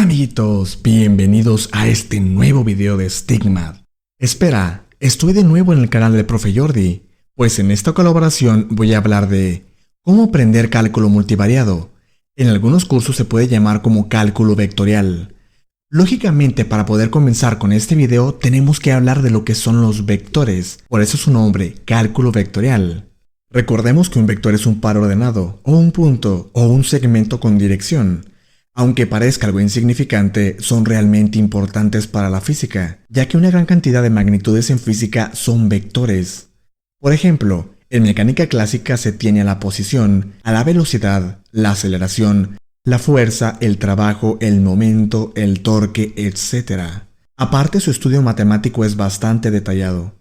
Hola amiguitos, bienvenidos a este nuevo video de Stigmad. Espera, estoy de nuevo en el canal del Profe Jordi, pues en esta colaboración voy a hablar de cómo aprender cálculo multivariado. En algunos cursos se puede llamar como cálculo vectorial. Lógicamente, para poder comenzar con este video tenemos que hablar de lo que son los vectores, por eso su nombre, cálculo vectorial. Recordemos que un vector es un par ordenado, o un punto, o un segmento con dirección. Aunque parezca algo insignificante, son realmente importantes para la física, ya que una gran cantidad de magnitudes en física son vectores. Por ejemplo, en mecánica clásica se tiene a la posición, a la velocidad, la aceleración, la fuerza, el trabajo, el momento, el torque, etc. Aparte, su estudio matemático es bastante detallado.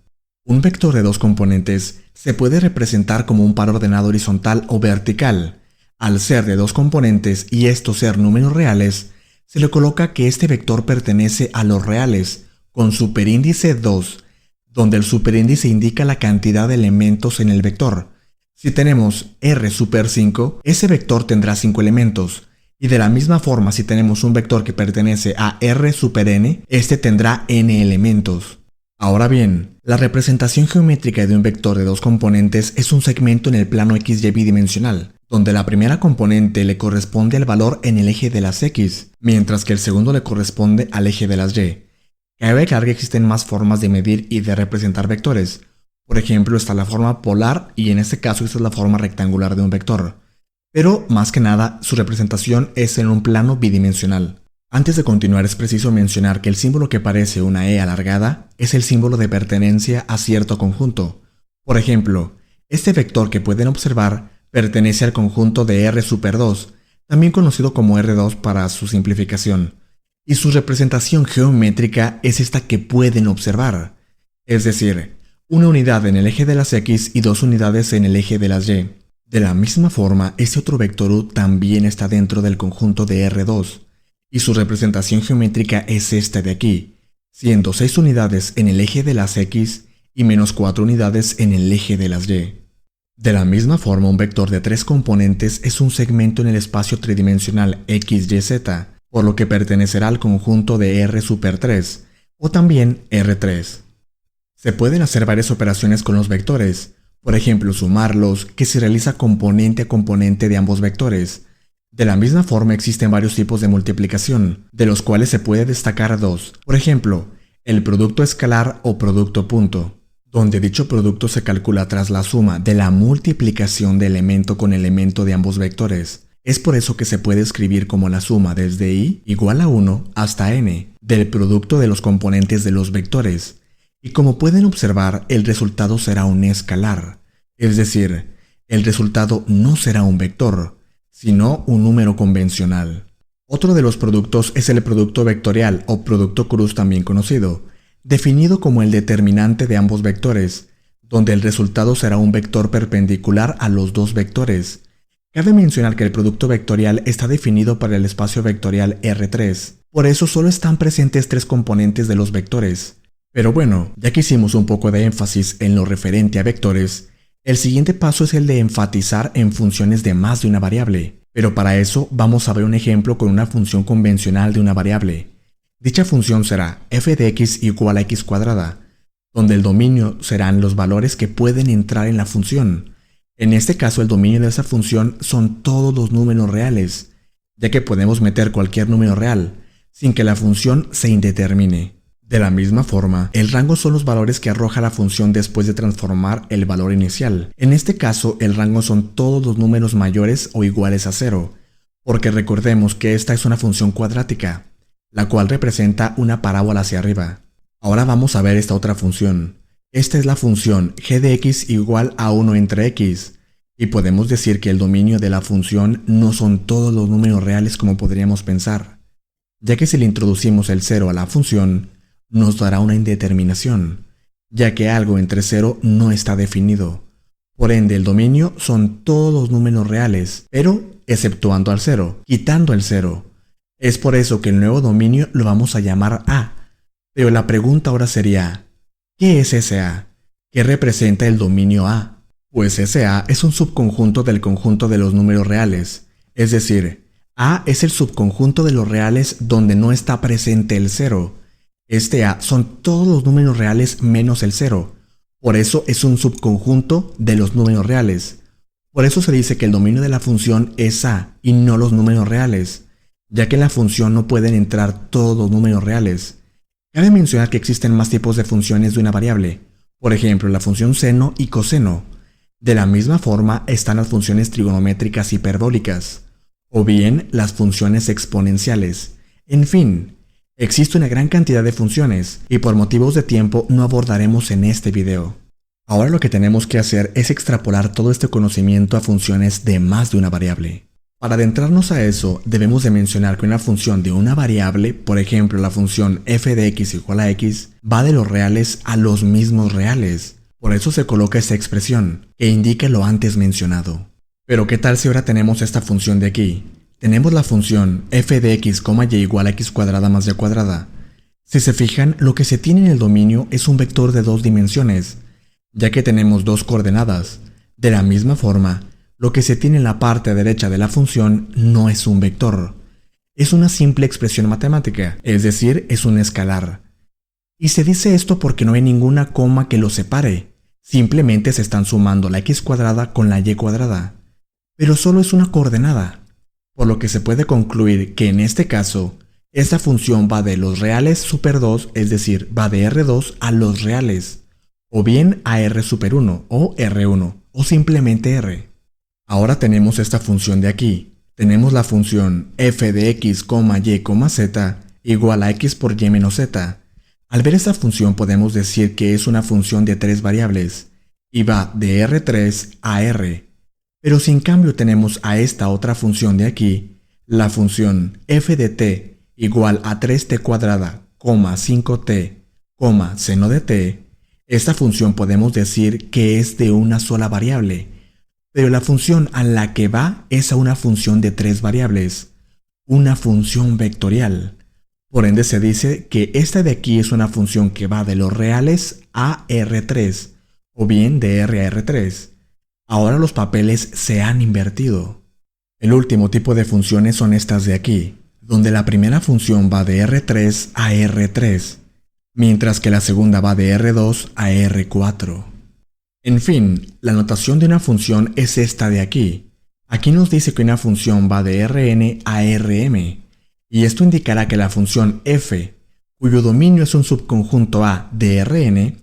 Un vector de dos componentes se puede representar como un par ordenado horizontal o vertical. Al ser de dos componentes y estos ser números reales, se le coloca que este vector pertenece a los reales, con superíndice 2, donde el superíndice indica la cantidad de elementos en el vector. Si tenemos R super 5, ese vector tendrá 5 elementos, y de la misma forma si tenemos un vector que pertenece a R super n, este tendrá n elementos. Ahora bien, la representación geométrica de un vector de dos componentes es un segmento en el plano XY bidimensional, donde la primera componente le corresponde al valor en el eje de las X, mientras que el segundo le corresponde al eje de las Y. Cabe aclarar que existen más formas de medir y de representar vectores. Por ejemplo, está la forma polar y en este caso esta es la forma rectangular de un vector. Pero, más que nada, su representación es en un plano bidimensional. Antes de continuar es preciso mencionar que el símbolo que parece una E alargada es el símbolo de pertenencia a cierto conjunto. Por ejemplo, este vector que pueden observar pertenece al conjunto de R super 2, también conocido como R2 para su simplificación, y su representación geométrica es esta que pueden observar, es decir, una unidad en el eje de las X y dos unidades en el eje de las Y. De la misma forma, este otro vector U también está dentro del conjunto de R2, y su representación geométrica es esta de aquí, siendo 6 unidades en el eje de las X y menos 4 unidades en el eje de las Y. De la misma forma, un vector de 3 componentes es un segmento en el espacio tridimensional XYZ, por lo que pertenecerá al conjunto de R super 3, o también R3. Se pueden hacer varias operaciones con los vectores, por ejemplo sumarlos, que se realiza componente a componente de ambos vectores. De la misma forma existen varios tipos de multiplicación, de los cuales se puede destacar dos, por ejemplo, el producto escalar o producto punto, donde dicho producto se calcula tras la suma de la multiplicación de elemento con elemento de ambos vectores. Es por eso que se puede escribir como la suma desde i igual a 1 hasta n del producto de los componentes de los vectores. Y como pueden observar, el resultado será un escalar, es decir, el resultado no será un vector, sino un número convencional. Otro de los productos es el producto vectorial o producto cruz también conocido, definido como el determinante de ambos vectores, donde el resultado será un vector perpendicular a los dos vectores. Cabe mencionar que el producto vectorial está definido para el espacio vectorial R3, por eso solo están presentes 3 componentes de los vectores. Pero bueno, ya que hicimos un poco de énfasis en lo referente a vectores, el siguiente paso es el de enfatizar en funciones de más de una variable, pero para eso vamos a ver un ejemplo con una función convencional de una variable. Dicha función será f de x igual a x cuadrada, donde el dominio serán los valores que pueden entrar en la función. En este caso el dominio de esa función son todos los números reales, ya que podemos meter cualquier número real, sin que la función se indetermine. De la misma forma, el rango son los valores que arroja la función después de transformar el valor inicial. En este caso, el rango son todos los números mayores o iguales a 0, porque recordemos que esta es una función cuadrática, la cual representa una parábola hacia arriba. Ahora vamos a ver esta otra función. Esta es la función g de x igual a 1 entre x, y podemos decir que el dominio de la función no son todos los números reales como podríamos pensar, ya que si le introducimos el 0 a la función, nos dará una indeterminación, ya que algo entre 0 no está definido. Por ende, el dominio son todos los números reales, pero exceptuando al 0, quitando el 0. Es por eso que el nuevo dominio lo vamos a llamar A. Pero la pregunta ahora sería, ¿qué es ese A? ¿Qué representa el dominio A? Pues ese A es un subconjunto del conjunto de los números reales, es decir, A es el subconjunto de los reales donde no está presente el 0. Este A son todos los números reales menos el 0. Por eso es un subconjunto de los números reales. Por eso se dice que el dominio de la función es A y no los números reales, ya que en la función no pueden entrar todos los números reales. Cabe mencionar que existen más tipos de funciones de una variable, por ejemplo la función seno y coseno. De la misma forma están las funciones trigonométricas hiperbólicas, o bien las funciones exponenciales. En fin, existe una gran cantidad de funciones y por motivos de tiempo no abordaremos en este video. Ahora lo que tenemos que hacer es extrapolar todo este conocimiento a funciones de más de una variable. Para adentrarnos a eso, debemos de mencionar que una función de una variable, por ejemplo la función f de x igual a x, va de los reales a los mismos reales. Por eso se coloca esta expresión, que indica lo antes mencionado. Pero ¿qué tal si ahora tenemos esta función de aquí? Tenemos la función f de x, y igual a x cuadrada más y cuadrada. Si se fijan, lo que se tiene en el dominio es un vector de dos dimensiones, ya que tenemos dos coordenadas. De la misma forma, lo que se tiene en la parte derecha de la función no es un vector. Es una simple expresión matemática, es decir, es un escalar. Y se dice esto porque no hay ninguna coma que lo separe. Simplemente se están sumando la x cuadrada con la y cuadrada. Pero solo es una coordenada, por lo que se puede concluir que en este caso, esta función va de los reales super 2, es decir, va de R2 a los reales, o bien a R super 1 o R1, o simplemente R. Ahora tenemos esta función de aquí. Tenemos la función f de x, y, z igual a x por y menos z. Al ver esta función podemos decir que es una función de tres variables, y va de R3 a R. Pero si en cambio tenemos a esta otra función de aquí, la función f de t igual a 3t cuadrada, 5t, seno de t, esta función podemos decir que es de una sola variable, pero la función a la que va es a una función de tres variables, una función vectorial. Por ende se dice que esta de aquí es una función que va de los reales a R3, o bien de R a R3. Ahora los papeles se han invertido. El último tipo de funciones son estas de aquí, donde la primera función va de R3 a R3, mientras que la segunda va de R2 a R4. En fin, la notación de una función es esta de aquí. Aquí nos dice que una función va de Rn a Rm, y esto indicará que la función f, cuyo dominio es un subconjunto A de Rn,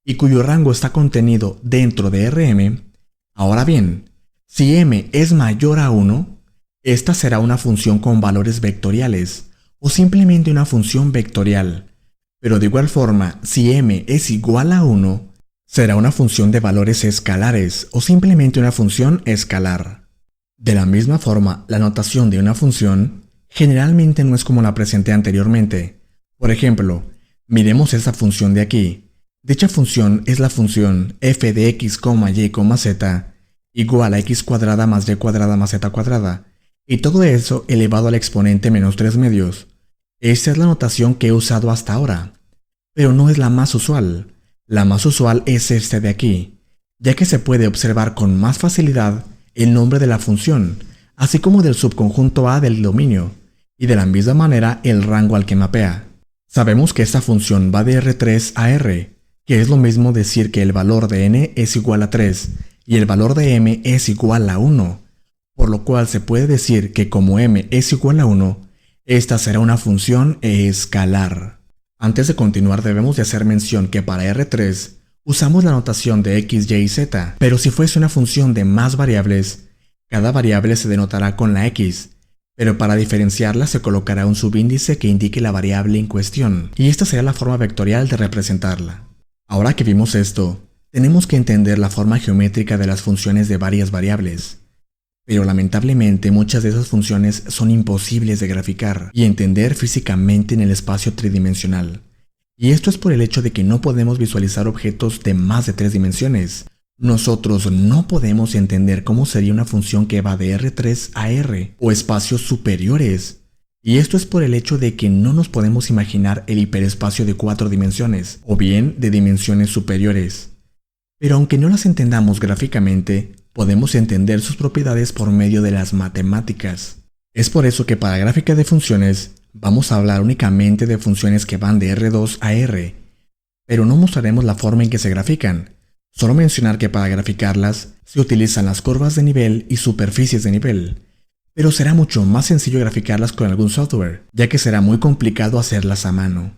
y cuyo rango está contenido dentro de Rm. Ahora bien, si m es mayor a 1, esta será una función con valores vectoriales, o simplemente una función vectorial. Pero de igual forma, si m es igual a 1, será una función de valores escalares, o simplemente una función escalar. De la misma forma, la notación de una función generalmente no es como la presenté anteriormente. Por ejemplo, miremos esta función de aquí. Dicha función es la función f de x, y, z igual a x cuadrada más y cuadrada más z cuadrada, y todo eso elevado al exponente menos 3 medios. Esta es la notación que he usado hasta ahora, pero no es la más usual. La más usual es este de aquí, ya que se puede observar con más facilidad el nombre de la función, así como del subconjunto A del dominio, y de la misma manera el rango al que mapea. Sabemos que esta función va de R3 a R, que es lo mismo decir que el valor de n es igual a 3 y el valor de m es igual a 1, por lo cual se puede decir que como m es igual a 1, esta será una función escalar. Antes de continuar debemos de hacer mención que para R3 usamos la notación de x, y, z, pero si fuese una función de más variables, cada variable se denotará con la x, pero para diferenciarla se colocará un subíndice que indique la variable en cuestión, y esta será la forma vectorial de representarla. Ahora que vimos esto, tenemos que entender la forma geométrica de las funciones de varias variables. Pero lamentablemente muchas de esas funciones son imposibles de graficar y entender físicamente en el espacio tridimensional. Y esto es por el hecho de que no podemos visualizar objetos de más de 3 dimensiones. Nosotros no podemos entender cómo sería una función que va de R3 a R o espacios superiores. Y esto es por el hecho de que no nos podemos imaginar el hiperespacio de 4 dimensiones o bien de dimensiones superiores. Pero aunque no las entendamos gráficamente, podemos entender sus propiedades por medio de las matemáticas. Es por eso que para gráfica de funciones vamos a hablar únicamente de funciones que van de R2 a R, pero no mostraremos la forma en que se grafican, solo mencionar que para graficarlas se utilizan las curvas de nivel y superficies de nivel, pero será mucho más sencillo graficarlas con algún software, ya que será muy complicado hacerlas a mano.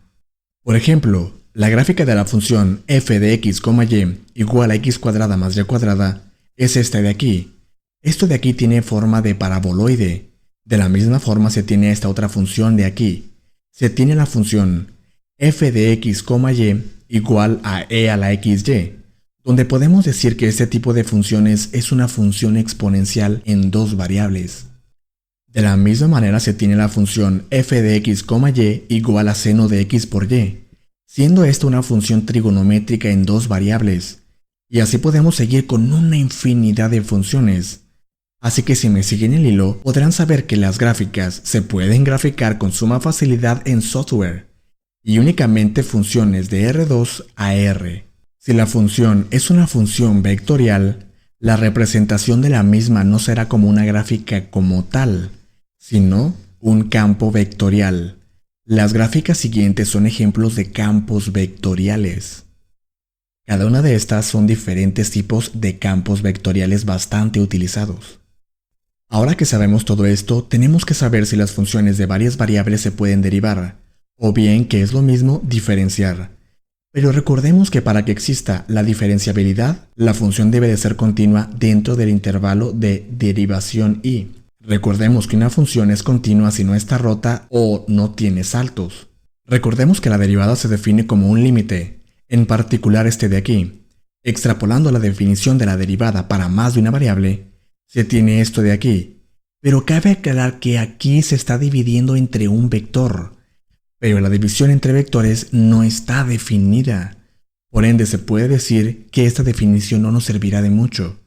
Por ejemplo, la gráfica de la función f de x, y igual a x cuadrada más y cuadrada es esta de aquí. Esto de aquí tiene forma de paraboloide. De la misma forma se tiene esta otra función de aquí. Se tiene la función f de x, y igual a e a la xy, donde podemos decir que este tipo de funciones es una función exponencial en dos variables. De la misma manera se tiene la función f de x, y igual a seno de x por y, siendo esta una función trigonométrica en dos variables, y así podemos seguir con una infinidad de funciones. Así que si me siguen el hilo, podrán saber que las gráficas se pueden graficar con suma facilidad en software, y únicamente funciones de R2 a R. Si la función es una función vectorial, la representación de la misma no será como una gráfica como tal, sino un campo vectorial. Las gráficas siguientes son ejemplos de campos vectoriales. Cada una de estas son diferentes tipos de campos vectoriales bastante utilizados. Ahora que sabemos todo esto, tenemos que saber si las funciones de varias variables se pueden derivar, o bien, que es lo mismo, diferenciar. Pero recordemos que para que exista la diferenciabilidad, la función debe de ser continua dentro del intervalo de derivación y. Recordemos que una función es continua si no está rota o no tiene saltos. Recordemos que la derivada se define como un límite, en particular este de aquí. Extrapolando la definición de la derivada para más de una variable, se tiene esto de aquí, pero cabe aclarar que aquí se está dividiendo entre un vector, pero la división entre vectores no está definida. Por ende, se puede decir que esta definición no nos servirá de mucho,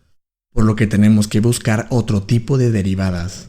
por lo que tenemos que buscar otro tipo de derivadas.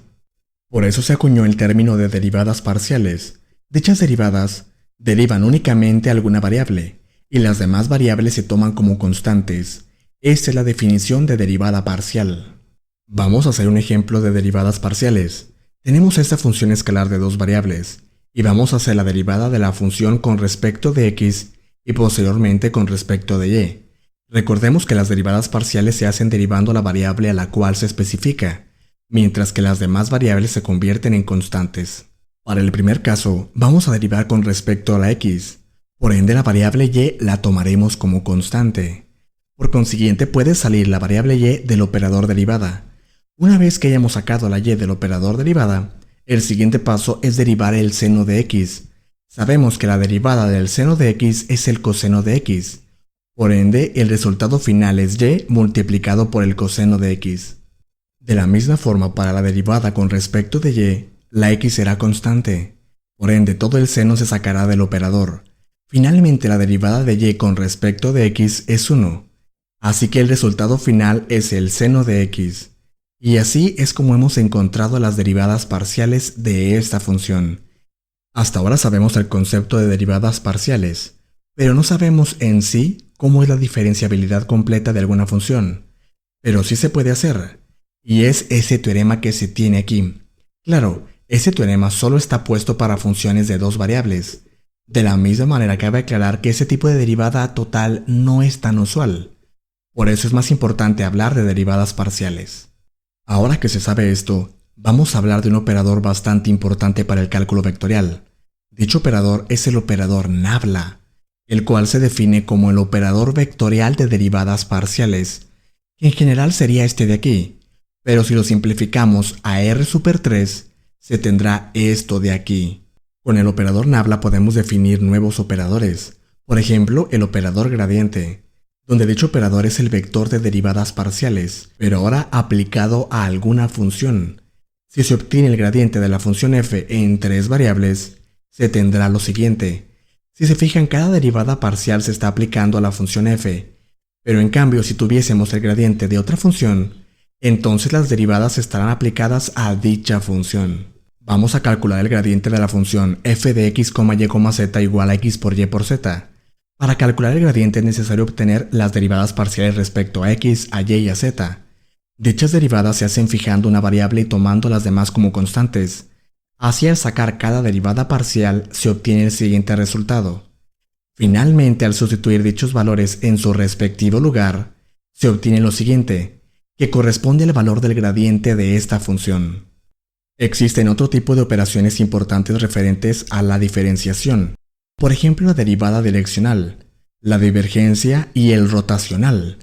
Por eso se acuñó el término de derivadas parciales. Dichas derivadas derivan únicamente alguna variable, y las demás variables se toman como constantes. Esta es la definición de derivada parcial. Vamos a hacer un ejemplo de derivadas parciales. Tenemos esta función escalar de dos variables, y vamos a hacer la derivada de la función con respecto de x y posteriormente con respecto de y. Recordemos que las derivadas parciales se hacen derivando la variable a la cual se especifica, mientras que las demás variables se convierten en constantes. Para el primer caso, vamos a derivar con respecto a la x, por ende la variable y la tomaremos como constante. Por consiguiente puede salir la variable y del operador derivada. Una vez que hayamos sacado la y del operador derivada, el siguiente paso es derivar el seno de x. Sabemos que la derivada del seno de x es el coseno de x. Por ende, el resultado final es y multiplicado por el coseno de x. De la misma forma, para la derivada con respecto de y, la x será constante. Por ende, todo el seno se sacará del operador. Finalmente, la derivada de y con respecto de x es 1. Así que el resultado final es el seno de x. Y así es como hemos encontrado las derivadas parciales de esta función. Hasta ahora sabemos el concepto de derivadas parciales, pero no sabemos en sí cómo es la diferenciabilidad completa de alguna función. Pero sí se puede hacer, y es ese teorema que se tiene aquí. Claro, ese teorema solo está puesto para funciones de dos variables. De la misma manera cabe aclarar que ese tipo de derivada total no es tan usual. Por eso es más importante hablar de derivadas parciales. Ahora que se sabe esto, vamos a hablar de un operador bastante importante para el cálculo vectorial. Dicho operador es el operador nabla, el cual se define como el operador vectorial de derivadas parciales, que en general sería este de aquí, pero si lo simplificamos a R super 3, se tendrá esto de aquí. Con el operador nabla podemos definir nuevos operadores, por ejemplo el operador gradiente, donde dicho operador es el vector de derivadas parciales, pero ahora aplicado a alguna función. Si se obtiene el gradiente de la función f en tres variables, se tendrá lo siguiente. Si se fijan, cada derivada parcial se está aplicando a la función f, pero en cambio si tuviésemos el gradiente de otra función, entonces las derivadas estarán aplicadas a dicha función. Vamos a calcular el gradiente de la función f de x, y, z igual a x por y por z. Para calcular el gradiente es necesario obtener las derivadas parciales respecto a x, a y y a z. Dichas derivadas se hacen fijando una variable y tomando las demás como constantes. Así, al sacar cada derivada parcial se obtiene el siguiente resultado. Finalmente, al sustituir dichos valores en su respectivo lugar, se obtiene lo siguiente, que corresponde al valor del gradiente de esta función. Existen otro tipo de operaciones importantes referentes a la diferenciación, por ejemplo la derivada direccional, la divergencia y el rotacional,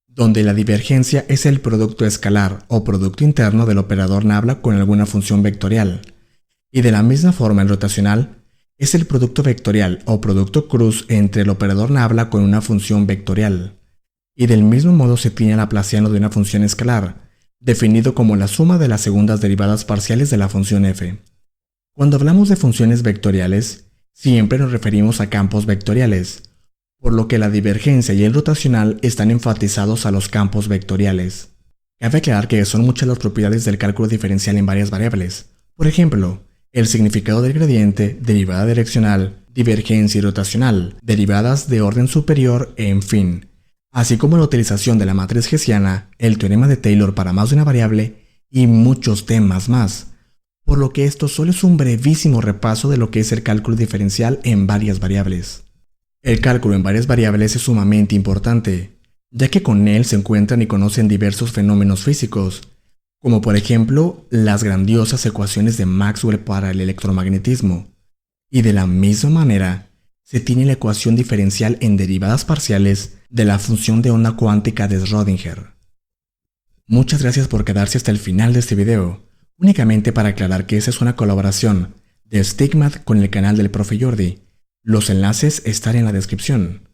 donde la divergencia es el producto escalar o producto interno del operador nabla con alguna función vectorial, y de la misma forma el rotacional es el producto vectorial o producto cruz entre el operador nabla con una función vectorial, y del mismo modo se tiene el laplaciano de una función escalar, definido como la suma de las segundas derivadas parciales de la función f. Cuando hablamos de funciones vectoriales, siempre nos referimos a campos vectoriales, por lo que la divergencia y el rotacional están enfatizados a los campos vectoriales. Cabe aclarar que son muchas las propiedades del cálculo diferencial en varias variables. Por ejemplo, el significado del gradiente, derivada direccional, divergencia y rotacional, derivadas de orden superior, en fin, así como la utilización de la matriz hessiana, el teorema de Taylor para más de una variable y muchos temas más, por lo que esto solo es un brevísimo repaso de lo que es el cálculo diferencial en varias variables. El cálculo en varias variables es sumamente importante, ya que con él se encuentran y conocen diversos fenómenos físicos, como por ejemplo las grandiosas ecuaciones de Maxwell para el electromagnetismo, y de la misma manera se tiene la ecuación diferencial en derivadas parciales de la función de onda cuántica de Schrödinger. Muchas gracias por quedarse hasta el final de este video, únicamente para aclarar que esa es una colaboración de StigMath con el canal del Profe Jordi. Los enlaces están en la descripción.